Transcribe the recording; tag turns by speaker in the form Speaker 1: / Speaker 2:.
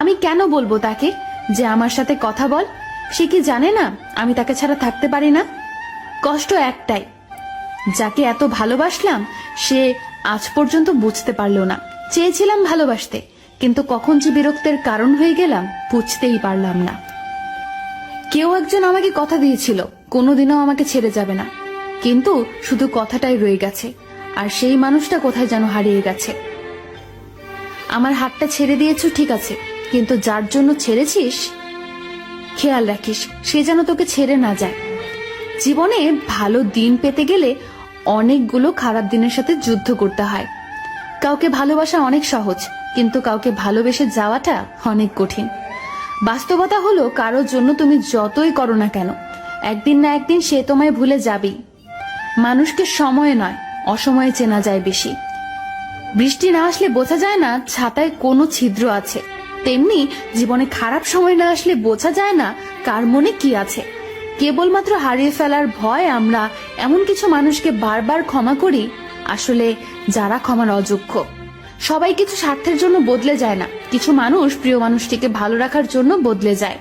Speaker 1: আমি কেন বলবো তাকে যে আমার সাথে কথা বল? সে কি জানে না আমি তাকে ছাড়া থাকতে পারি না? কষ্ট একটাই, যাকে এত ভালোবাসলাম সে আজ পর্যন্ত বুঝতে পারলো না। চেয়েছিলাম ভালোবাসতে, কিন্তু কখন যে বিরক্তের কারণ হয়ে গেলাম বুঝতেই পারলাম না। কেউ একজন আমাকে কথা দিয়েছিল কোনোদিনও আমাকে ছেড়ে যাবে না, কিন্তু শুধু কথাটাই রয়ে গেছে, আর সেই মানুষটা কোথায় যেন হারিয়ে গেছে। আমার হাতটা ছেড়ে দিয়েছো ঠিক আছে, কিন্তু যার জন্য ছেড়েছিস খেয়াল রাখিস সে যেন তোকে ছেড়ে না যায়। জীবনে ভালো দিন পেতে গেলে অনেকগুলো খারাপ দিনের সাথে যুদ্ধ করতে হয়। কাউকে ভালোবাসা অনেক সহজ, কিন্তু কাউকে ভালোবেসে যাওয়াটা অনেক কঠিন। বাস্তবতা হলো কারোর জন্য তুমি যতই করো না কেন, একদিন না একদিন সে তোমায় ভুলে যাবেই। মানুষকে সময়ে নয় অসময়ে চেনা যায় বেশি। বৃষ্টি না আসলে বোঝা যায় না ছাতায় কোনো ছিদ্র আছে, তেমনি জীবনে খারাপ সময় না আসলে বোঝা যায় না কার মনে কি আছে। কেবলমাত্র হারিয়ে ফেলার ভয় আমরা এমন কিছু মানুষকে বারবার ক্ষমা করি, আসলে যারা ক্ষমার অযোগ্য। সবাই কিছু স্বার্থের জন্য বদলে যায় না, কিছু মানুষ প্রিয় মানুষটিকে ভালো রাখার জন্য বদলে যায়।